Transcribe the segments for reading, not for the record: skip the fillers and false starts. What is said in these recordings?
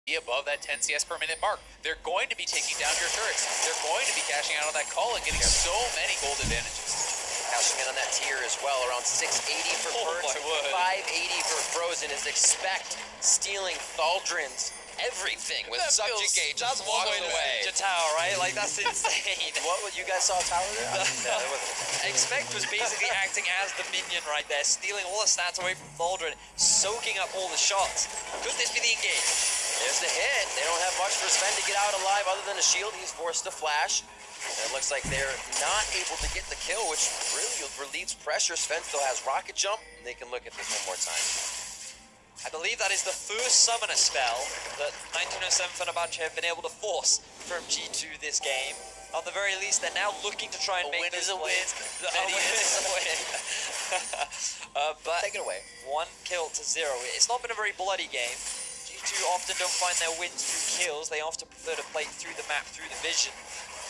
be above that 10 CS per minute mark. They're going to be taking down your turrets. They're going to be cashing out on that call and getting so many gold advantages. Cashing in on that tier as well, around 680 for Perks, 580 for Frozen is Expect, stealing Thaldrins, everything with Subjugate, just walking away. Ninja Tower, right? Like, that's insane. What, you guys saw a tower there? Expect was basically acting as the minion right there, stealing all the stats away from Thaldrin, soaking up all the shots. Could this be the engage? There's the hit. They don't have much for Sven to get out alive other than a shield. He's forced to flash. And it looks like they're not able to get the kill, which really relieves pressure. Sven still has rocket jump, and they can look at this one more time. I believe that is the first summoner spell that 1907 Fenerbahce have been able to force from G2 this game. At the very least, they're now looking to try and make this a win. A win is a win. But take it away. 1 kill to 0. It's not been a very bloody game. G2 often don't find their wins through kills. They often prefer to play through the map, through the vision.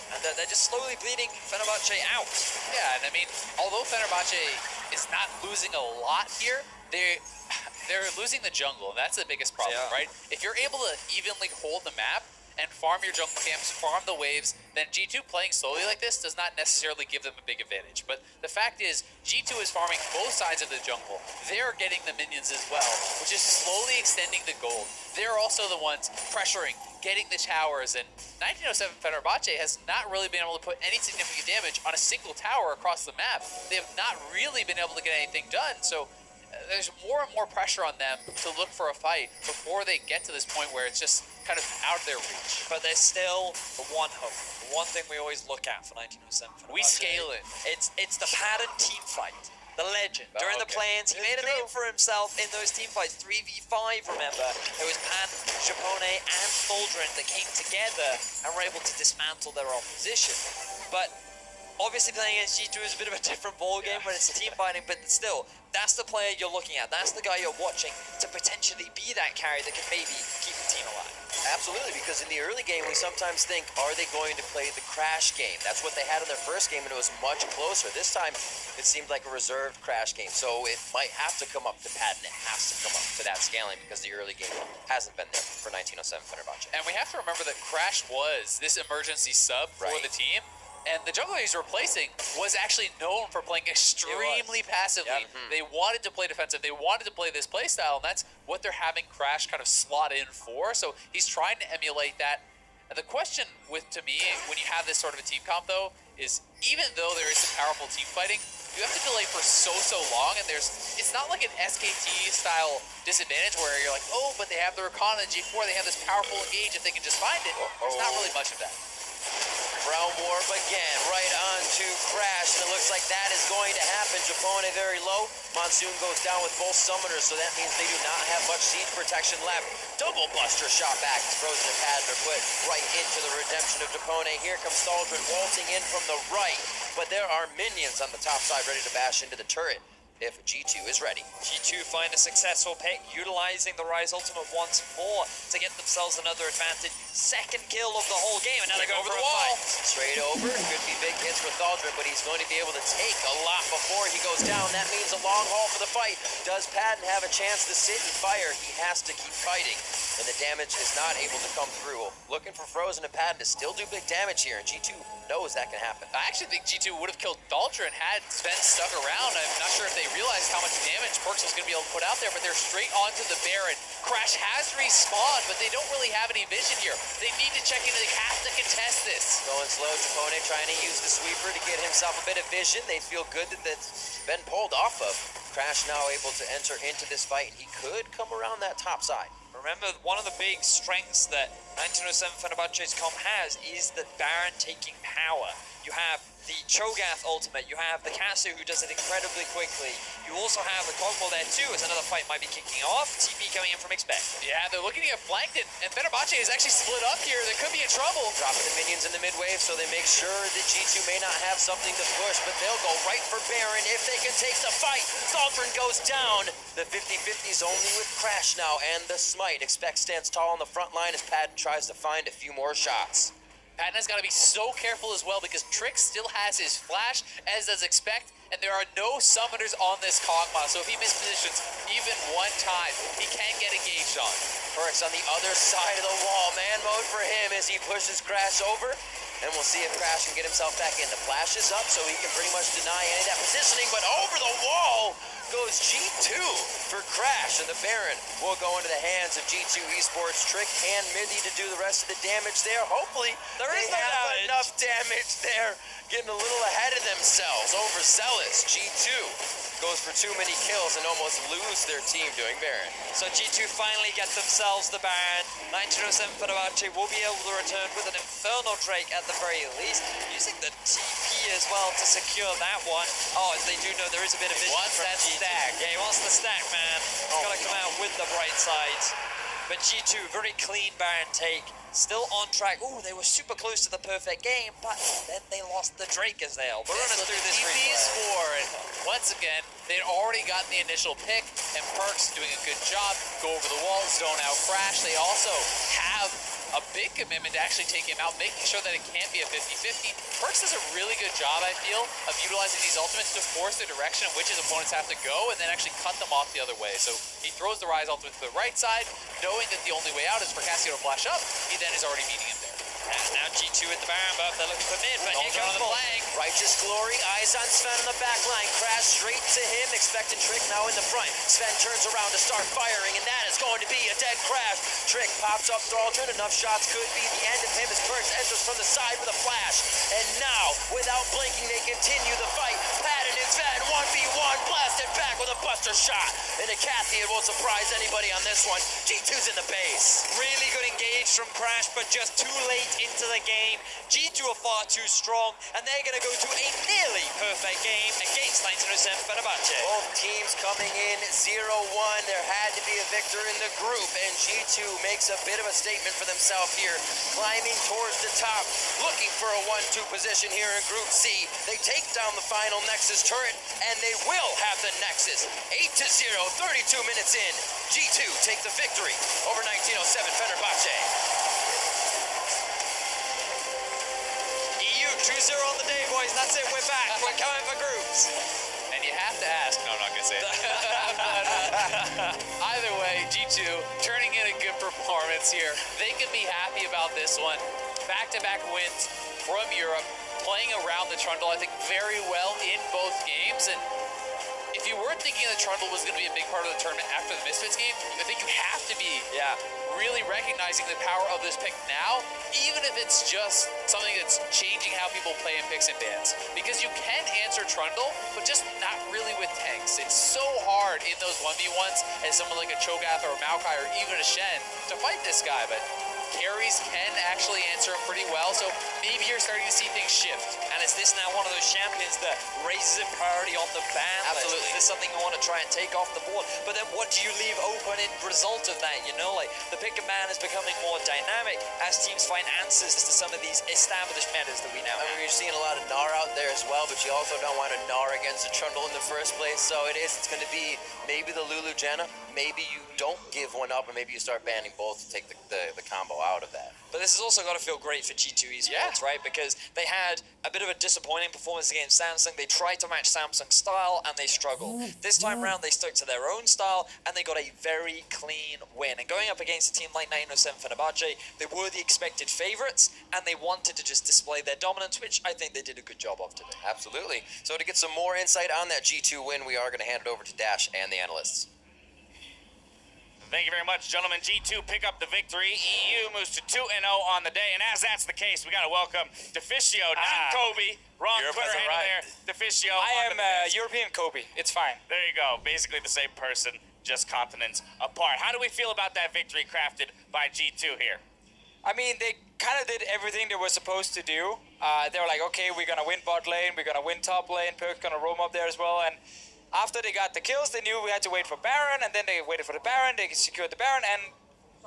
And they're just slowly bleeding Fenerbahce out. Yeah, and I mean, although Fenerbahce is not losing a lot here, they're losing the jungle, and that's the biggest problem, right? If you're able to evenly hold the map and farm your jungle camps, farm the waves, then G2 playing slowly like this does not necessarily give them a big advantage. But the fact is, G2 is farming both sides of the jungle. They're getting the minions as well, which is slowly extending the gold. They're also the ones pressuring, getting the towers, and 1907 Fenerbahce has not really been able to put any significant damage on a single tower across the map. They have not really been able to get anything done, so there's more and more pressure on them to look for a fight before they get to this point where it's just kind of out of their reach. But there's still the one hope. The one thing we always look at for 1907 Fenerbahce. We scale it. It's the pattern team fight. The legend. During the play-ins, he made a name for himself in those team fights. 3v5, remember? It was Pan, Japone, and Thaldrin that came together and were able to dismantle their opposition. But obviously playing against G2 is a bit of a different ballgame when it's team fighting, but still, that's the player you're looking at. That's the guy you're watching to potentially be that carry that can maybe keep the team alive. Absolutely, because in the early game, we sometimes think, are they going to play the Crash game? That's what they had in their first game, and it was much closer. This time, it seemed like a reserved Crash game, so it might have to come up to pattern. It has to come up to that scaling, because the early game hasn't been there for 1907 Fenerbahce. And we have to remember that Crash was this emergency sub for the team. And the jungler he's replacing was actually known for playing extremely passively. They wanted to play defensive. They wanted to play this playstyle, and that's what they're having Crash kind of slot in for. So he's trying to emulate that. And the question to me, when you have this sort of a team comp, though, is even though there is some powerful team fighting, you have to delay for so long, and it's not like an SKT-style disadvantage where you're like, oh, but they have the Recon and G4, they have this powerful engage if they can just find it. There's not really much of that. Brown Warp again, right on to Crash, and it looks like that is going to happen. Japone very low. Monsoon goes down with both summoners, so that means they do not have much siege protection left. Double Buster shot back as Frozen and Padden are put right into the redemption of Japone. Here comes Thaldrin waltzing in from the right, but there are minions on the top side ready to bash into the turret if G2 is ready. G2 find a successful pick, utilizing the Rise Ultimate once more to get themselves another advantage. Second kill of the whole game, and now they go over the wall. Straight over, could be big hits for Thaldrin, but he's going to be able to take a lot before he goes down. That means a long haul for the fight. Does Padden have a chance to sit and fire? He has to keep fighting, and the damage is not able to come through. Looking for Frozen and Padden to still do big damage here, and G2 knows that can happen. I actually think G2 would have killed Thaldrin had Sven stuck around. I'm not sure if they realized how much damage Perks was going to be able to put out there, but they're straight onto the Baron. Crash has respawned, but they don't really have any vision here. They need to check in. They have to contest this. Going slow, Japone trying to use the sweeper to get himself a bit of vision. They feel good that that's been pulled off of. Crash now able to enter into this fight. He could come around that top side. Remember, one of the big strengths that 1907 Fenerbahce's comp has is the Baron taking power. You have the Cho'Gath ultimate, you have the Kasu who does it incredibly quickly. You also have the Cogwall there too, as another fight might be kicking off. TP coming in from Expect. Yeah, they're looking to get flanked, and Fenerbahce is actually split up here. They could be in trouble. Dropping the minions in the mid-wave, so they make sure that G2 may not have something to push, but they'll go right for Baron if they can take the fight. Thaldrin goes down. The 50-50's only with Crash now, and the Smite. Expect stands tall on the front line as Padden tries to find a few more shots. Padden has got to be so careful as well because Trick still has his flash, as does Expect, and there are no summoners on this Kog'Maw, so if he mispositions even one time, he can't get engaged on. Perkz on the other side of the wall. Man mode for him as he pushes Crash over. And we'll see if Crash can get himself back in. The flash is up, so he can pretty much deny any of that positioning, but over the wall goes G2 for Crash, and the Baron will go into the hands of G2 Esports. Trick and Middy to do the rest of the damage there. Hopefully, they have enough damage there, getting a little ahead of themselves. Overzealous, G2 goes for too many kills and almost lose their team doing Baron. So G2 finally get themselves the Baron. 1907 Fenerbahce will be able to return with an Infernal Drake at the very least, using the TP as well to secure that one. Oh, as they do know, there is a bit of vision. Wants that stack. Yeah, he wants the stack, man. He's got to come out with the bright side. But G2, very clean Baron take. Still on track. Ooh, they were super close to the perfect game, but then they lost the Drake as they are. We're running through this TP's for, and once again, they'd already gotten the initial pick, and Perkz doing a good job. Go over the wall, zone out Crash. They also have a big commitment to actually take him out, making sure that it can't be a 50-50. Perkz does a really good job, I feel, of utilizing these ultimates to force the direction in which his opponents have to go, and then actually cut them off the other way. So he throws the Rise ultimate to the right side, knowing that the only way out is for Cassio to flash up. He then is already meeting him there. And now G2 at the Baron buff. They're looking for mid, but here comes the flank. Righteous Glory, eyes on Sven on the back line. Crash straight to him, expecting Trick now in the front. Sven turns around to start firing, and that is going to be a dead Crash. Trick pops up Thaldren. Enough shots could be the end of him as Perkz enters from the side with a flash. And now, without blinking, they continue the fight. Patton and Sven 1v1, blasted back with a buster shot. And a Cathy, it won't surprise anybody on this one. G2's in the base. Really good engage from Crash, but just too late into the game. G2 are far too strong, and they're going to go to a nearly perfect game against 1907 Fenerbahce. Both teams coming in 0-1. There had to be a victor in the group, and G2 makes a bit of a statement for themselves here, climbing towards the top, looking for a 1-2 position here in Group C. They take down the final Nexus turret, and they will have the Nexus. 8-0, 32 minutes in. G2 take the victory over 1907 Fenerbahce. 2-0 on the day, boys. That's it. We're back. We're coming for groups. And you have to ask. No, I'm not going to say that. Either way, G2 turning in a good performance here. They can be happy about this one. Back-to-back wins from Europe, playing around the Trundle, I think, very well in both games. And if you weren't thinking that Trundle was going to be a big part of the tournament after the Misfits game, I think you have to be really recognizing the power of this pick now, even if it's just something that's changing how people play in picks and bans. Because you can answer Trundle, but just not really with tanks. It's so hard in those 1v1s as someone like a Cho'Gath or a Maokai or even a Shen to fight this guy, but carries can actually answer him pretty well, so maybe you're starting to see things shift. And is this now one of those champions that raises in priority on the ban list? Absolutely. Is this something you want to try and take off the board? But then what do you leave open in result of that? You know, like, the pick and ban is becoming more dynamic as teams find answers to some of these established metas that we now have. I mean, you're seeing a lot of Gnar out there as well, but you also don't want to Gnar against the Trundle in the first place, so it's going to be maybe the Lulu Janna, maybe you don't give one up, and maybe you start banning both to take the combo out of that. But this has also got to feel great for G2 Esports, right? Because they had a bit of a disappointing performance against Samsung. They tried to match Samsung's style, and they struggled. This time around, they stuck to their own style, and they got a very clean win. And going up against a team like 1907 Fenerbahce, they were the expected favorites, and they wanted to just display their dominance, which I think they did a good job of today. Absolutely. So to get some more insight on that G2 win, we are going to hand it over to Dash and the analysts. Thank you very much, gentlemen. G2 pick up the victory. EU moves to 2-0 on the day, and as that's the case, we got to welcome Deficio, not Kobe. Wrong Europe Twitter has handle arrived. there. Deficio. I am European Kobe. It's fine. There you go. Basically the same person, just continents apart. How do we feel about that victory crafted by G2 here? I mean, they kind of did everything they were supposed to do. They were like, okay, we're going to win bot lane, we're going to win top lane, Perk's going to roam up there as well, and after they got the kills, they knew we had to wait for Baron, and then they waited for the Baron, they secured the Baron, and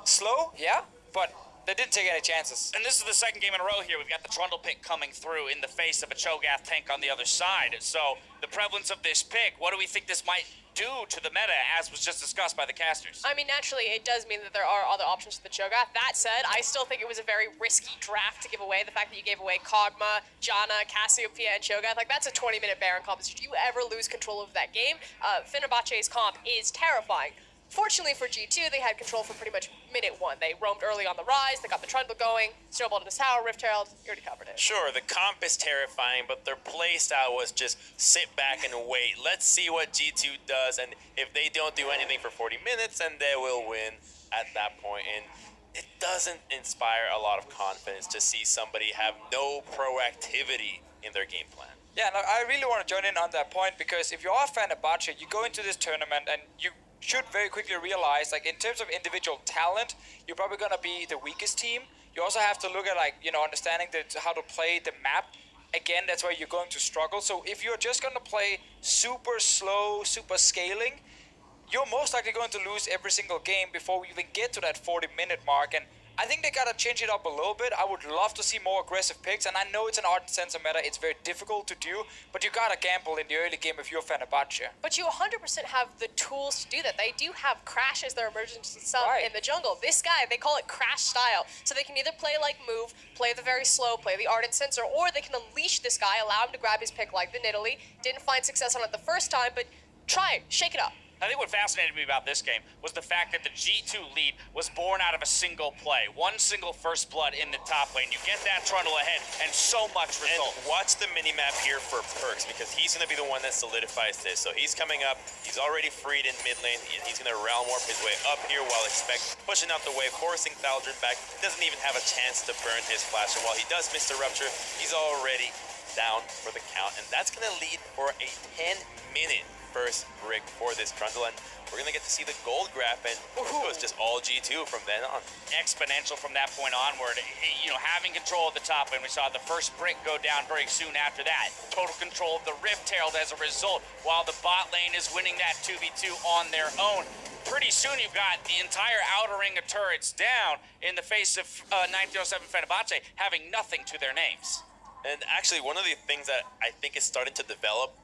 slow, yeah, but they didn't take any chances. And this is the second game in a row here. We've got the Trundle pick coming through in the face of a Cho'Gath tank on the other side. So the prevalence of this pick, what do we think this might do to the meta, as was just discussed by the casters? I mean, naturally, it does mean that there are other options for the Cho'Gath. That said, I still think it was a very risky draft to give away. The fact that you gave away Kog'Maw, Janna, Cassiopeia, and Cho'Gath, like, that's a 20-minute Baron composition. If you ever lose control of that game, Fenerbahce's comp is terrifying. Fortunately for G2, they had control for pretty much minute one. They roamed early on the rise, they got the Trundle going, snowballed into tower, Rift Herald, you already covered it. Sure, the comp is terrifying, but their playstyle was just sit back and wait. Let's see what G2 does, and if they don't do anything for 40 minutes, then they will win at that point. And it doesn't inspire a lot of confidence to see somebody have no proactivity in their game plan. Yeah, no, I really want to join in on that point, because if you are Fenerbahce, you go into this tournament and you should very quickly realize, like, in terms of individual talent, you're probably going to be the weakest team. You also have to look at, like, you know, understanding how to play the map. Again, that's where you're going to struggle. So if you're just going to play super slow, super scaling, you're most likely going to lose every single game before we even get to that 40-minute mark. And I think they got to change it up a little bit. I would love to see more aggressive picks, and I know it's an Ardent Sensor meta. It's very difficult to do, but you got to gamble in the early game if you're Fenerbahce. But you 100% have the tools to do that. They do have Crash as their emergency sub Right. in the jungle. This guy, they call it Crash style. So they can either play like Move, play the very slow, play the Ardent Sensor, or they can unleash this guy, allow him to grab his pick like the Nidalee. Didn't find success on it the first time, but try it, shake it up. I think what fascinated me about this game was the fact that the G2 lead was born out of a single play. One single first blood in the top lane. You get that Trundle ahead, and so much result. And watch the mini-map here for Perks, because he's going to be the one that solidifies this. So he's coming up. He's already freed in mid lane. He's going to realm warp his way up here while pushing out the wave, forcing Thaldrn back. Doesn't even have a chance to burn his flash. And while he does miss the rupture, he's already down for the count. And that's going to lead for a 10-minute first brick for this Trundle, and we're gonna get to see the gold graph, and it was just all G2 from then on. Exponential from that point onward. You know, having control of the top lane, we saw the first brick go down very soon after that. Total control of the Rift Herald as a result, while the bot lane is winning that 2v2 on their own. Pretty soon you've got the entire outer ring of turrets down in the face of 1907 Fenerbahce having nothing to their names. And actually, one of the things that I think is starting to develop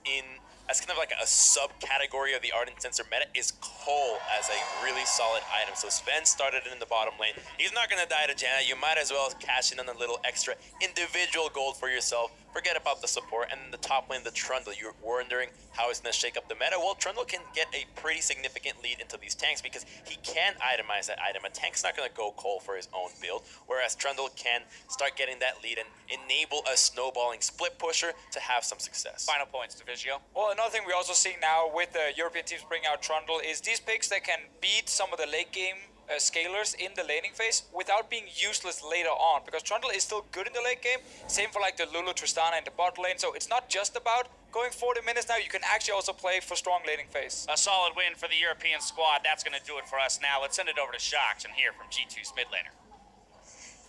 as kind of like a subcategory of the Ardent Sensor meta is Cole as a really solid item. So Sven started it in the bottom lane. He's not going to die to Janna. You might as well cash in on a little extra individual gold for yourself. Forget about the support. And in the top lane, the Trundle. You're wondering how it's going to shake up the meta. Well, Trundle can get a pretty significant lead into these tanks because he can itemize that item. A tank's not going to go Cole for his own build, whereas Trundle can start getting that lead and enable a snowballing split pusher to have some success. Final points, Divisio. Well, another thing we also see now with the European teams bringing out Trundle is these picks that can beat some of the late game scalers in the laning phase without being useless later on, because Trundle is still good in the late game. Same for like the Lulu, Tristana in the bot lane. So it's not just about going 40 minutes now. You can actually also play for strong laning phase. A solid win for the European squad. That's going to do it for us now. Let's send it over to Shox and hear from G2's mid laner.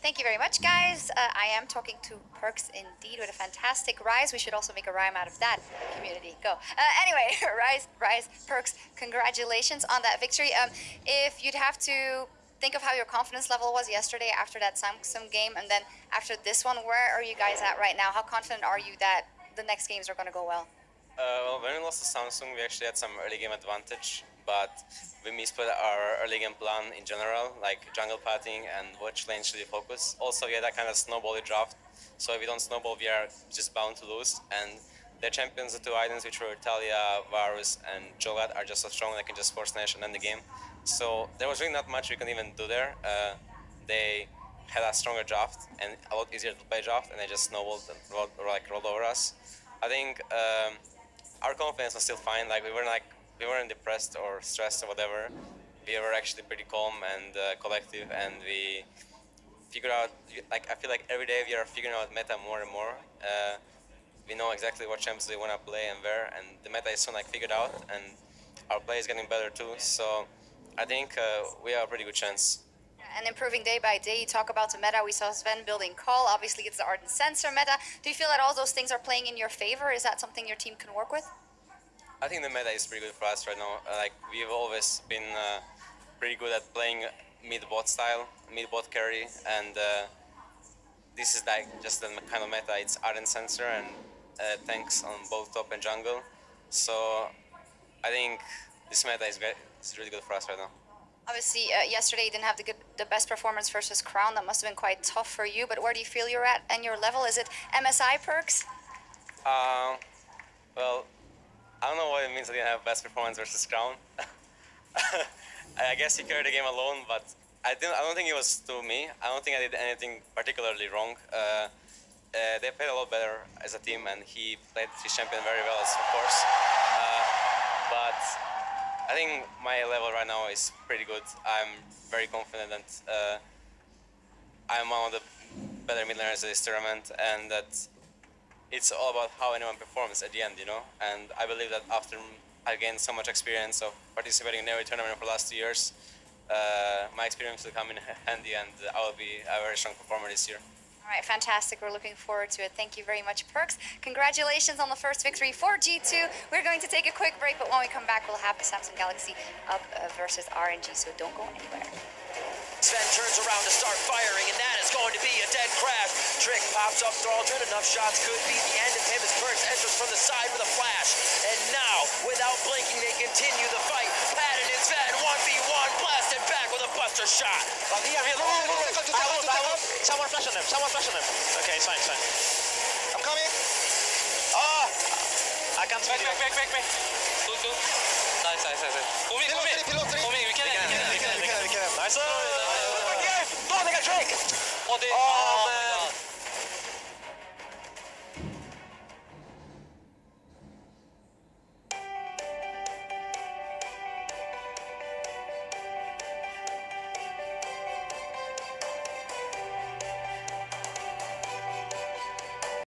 Thank you very much, guys. I am talking to Perks indeed with a fantastic Rise. We should also make a rhyme out of that. Community, go. Anyway, Rise, Perks, congratulations on that victory. If you'd have to think of how your confidence level was yesterday after that Samsung game, and then after this one, where are you guys at right now? How confident are you that the next games are going to go well? Well, when we lost to Samsung, we actually had some early game advantage, but we missplit our early game plan in general, like jungle pathing and which lane should we focus. Also, we had that kind of snowbally draft, so if we don't snowball, we are just bound to lose. And the champions, the two items, which were Talia, Varus, and Cho'Gath, are just so strong they can just force Nash and end the game. So there was really not much we could even do there. They had a stronger draft and a lot easier to play draft, and they just snowballed and rolled over us. I think our confidence was still fine. Like we weren't depressed or stressed or whatever. We were actually pretty calm and collective, and we figured out. Like I feel like every day we are figuring out meta more and more. We know exactly what champs we want to play and where, and the meta is so like figured out, and our play is getting better too. So I think we have a pretty good chance. And improving day by day. You talk about the meta. We saw Sven building Call. Obviously, it's the Ardent Sensor meta. Do you feel that all those things are playing in your favor? Is that something your team can work with? I think the meta is pretty good for us right now. Like we've always been pretty good at playing mid-bot style, mid-bot carry, and this is like just the kind of meta. It's Ardent Sensor and tanks on both top and jungle. So I think this meta is great. It's really good for us right now. Obviously, yesterday you didn't have the best performance versus Crown. That must have been quite tough for you. But where do you feel you're at and your level? Is it MSI perks? Well, I don't know what it means that you have best performance versus Crown. I guess he carried the game alone, but I don't think it was to me. I don't think I did anything particularly wrong. They played a lot better as a team, and he played his champion very well, of course. But I think my level right now is pretty good. I'm very confident that I'm one of the better mid laners of this tournament, and that it's all about how anyone performs at the end, you know? And I believe that after I gained so much experience of participating in every tournament for the last 2 years, my experience will come in handy, and I will be a very strong performer this year. All right, fantastic. We're looking forward to it. Thank you very much, Perks. Congratulations on the first victory for G2. We're going to take a quick break, but when we come back, we'll have the Samsung Galaxy up versus RNG, so don't go anywhere. Sven turns around to start firing, and that is going to be a dead crash. Trick pops up Thaldred. Enough shots could be the end of him as Perks enters from the side with a flash. And now, without blinking, they continue the fight. Patton and Sven 1v1, blasted back with a buster shot. Someone flash on them. Okay, it's fine. I'm coming. I can't. Back.